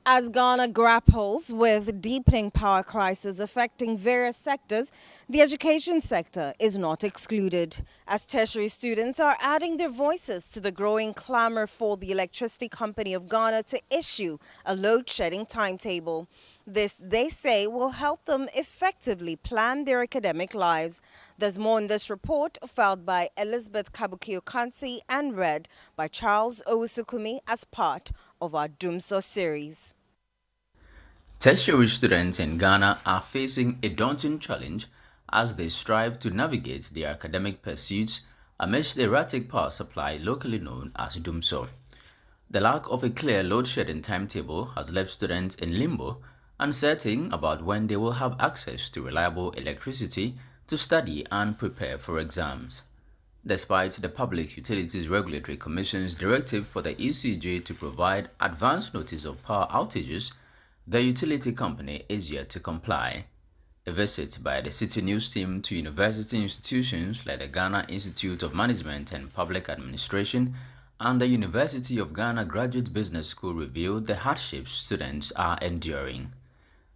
As Ghana grapples with deepening power crisis affecting various sectors, the education sector is not excluded, as tertiary students are adding their voices to the growing clamor for the Electricity Company of Ghana to issue a load-shedding timetable. This, they say, will help them effectively plan their academic lives. There's more in this report filed by Elizabeth Kabukio-Kansi and read by Charles Owusukumi as part of our Doomso series. Tertiary students in Ghana are facing a daunting challenge as they strive to navigate their academic pursuits amidst the erratic power supply locally known as Doomso. The lack of a clear load shedding timetable has left students in limbo, uncertain about when they will have access to reliable electricity to study and prepare for exams. Despite the Public Utilities Regulatory Commission's directive for the ECJ to provide advance notice of power outages, the utility company is yet to comply. A visit by the Citi News team to university institutions like the Ghana Institute of Management and Public Administration and the University of Ghana Graduate Business School revealed the hardships students are enduring.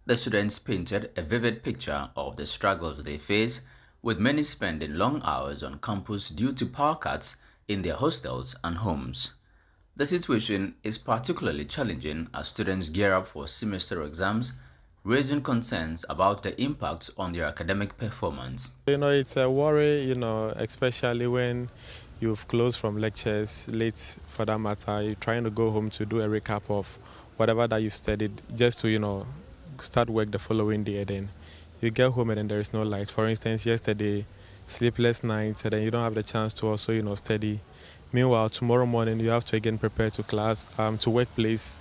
The students painted a vivid picture of the struggles they face, with many spending long hours on campus due to power cuts in their hostels and homes. The situation is particularly challenging as students gear up for semester exams, raising concerns about the impact on their academic performance. It's a worry, especially when you've closed from lectures late for that matter. You're trying to go home to do a recap of whatever that you studied just to, start work the following day. And then you get home and then there is no light. For instance, yesterday, sleepless nights, and then you don't have the chance to also, study. Meanwhile, tomorrow morning you have to again prepare to class, to workplace,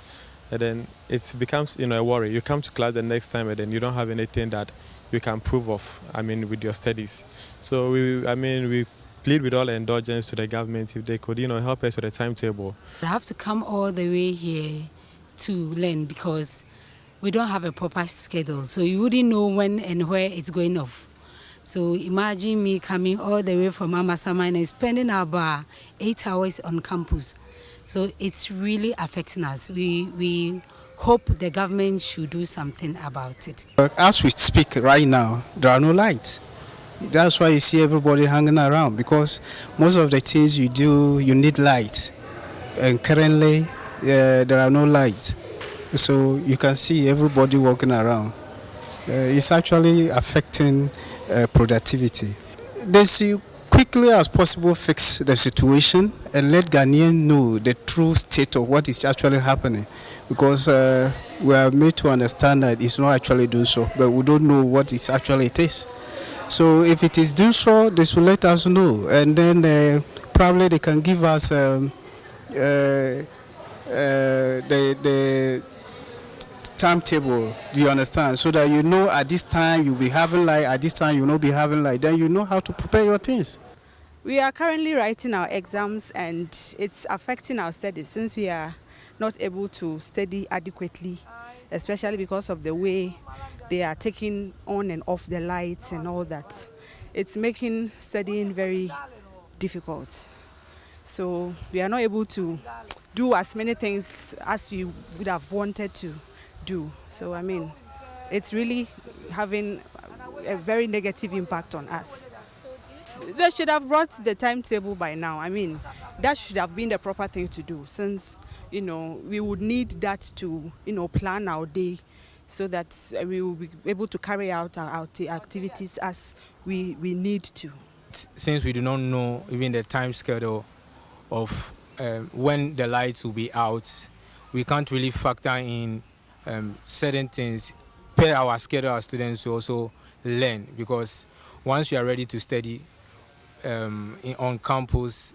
and then it becomes a worry. You come to class the next time and then you don't have anything that you can prove of. With your studies. So we plead with all indulgence to the government if they could help us with a timetable. I have to come all the way here to learn because we don't have a proper schedule, so you wouldn't know when and where it's going off. So imagine me coming all the way from Amasaman and spending about 8 hours on campus. So it's really affecting us. We hope the government should do something about it. As we speak right now, there are no lights. That's why you see everybody hanging around, because most of the things you do, you need light. And currently, there are no lights. So you can see everybody walking around. It's actually affecting productivity. They see quickly as possible fix the situation and let Ghanaians know the true state of what is actually happening, because we are made to understand that it's not actually doing so, but we don't know what it is. So if it is doing so, they should let us know, and then probably they can give us the timetable, do you understand? So that at this time you'll be having light, at this time you'll not be having light, then you know how to prepare your things. We are currently writing our exams and it's affecting our studies since we are not able to study adequately, especially because of the way they are taking on and off the lights and all that. It's making studying very difficult. So we are not able to do as many things as we would have wanted to do. So it's really having a very negative impact on us. They should have brought the timetable by now. That should have been the proper thing to do, since we would need that to plan our day so that we will be able to carry out our activities as we need to. Since we do not know even the time schedule of when the lights will be out, we can't really factor in certain things per our schedule. Our students to also learn, because once you are ready to study on campus,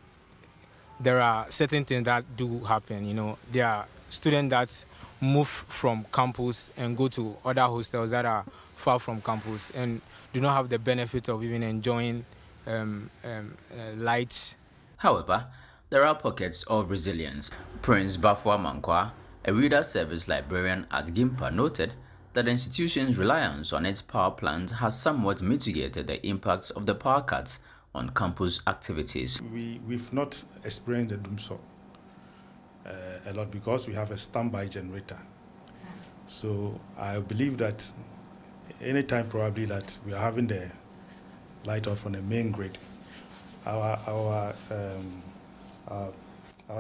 there are certain things that do happen. There are students that move from campus and go to other hostels that are far from campus and do not have the benefit of even enjoying lights. However, there are pockets of resilience. Prince Bafwa Mankwa, a reader service librarian at GIMPA, noted that the institution's reliance on its power plant has somewhat mitigated the impacts of the power cuts on campus activities. We've not experienced the doomsday a lot because we have a standby generator. So I believe that anytime probably that we are having the light off on the main grid, our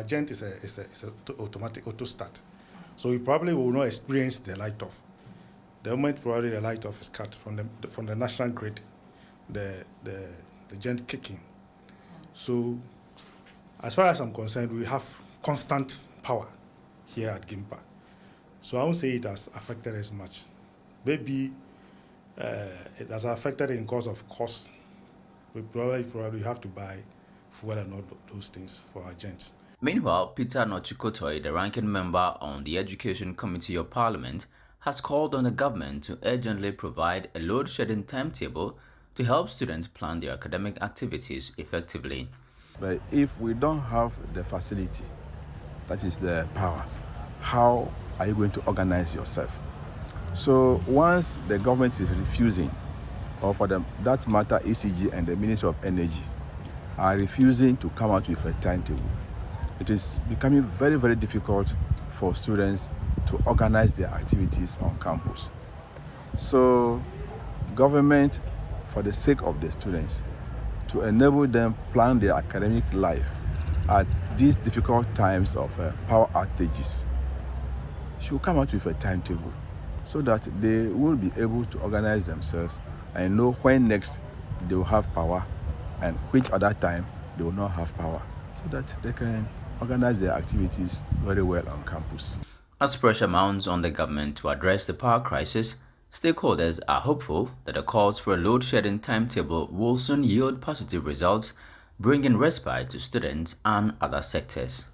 gent is a automatic auto start. So we probably will not experience the light off. The moment probably the light off is cut from the national grid, the gent kicking. So as far as I'm concerned, we have constant power here at Gimpa. So I won't say it has affected us much. Maybe it has affected in cause of cost. We probably have to buy fuel and all those things for our gents. Meanwhile, Peter Nochikotoi, the ranking member on the Education Committee of Parliament, has called on the government to urgently provide a load-shedding timetable to help students plan their academic activities effectively. But if we don't have the facility, that is the power, how are you going to organize yourself? So once the government is refusing, or for that matter, ECG and the Ministry of Energy are refusing to come out with a timetable, it is becoming very, very difficult for students to organize their activities on campus. So government, for the sake of the students, to enable them plan their academic life at these difficult times of power outages, should come out with a timetable so that they will be able to organize themselves and know when next they will have power and which other time they will not have power, so that they can organize their activities very well on campus. As pressure mounts on the government to address the power crisis, stakeholders are hopeful that the calls for a load-shedding timetable will soon yield positive results, bringing respite to students and other sectors.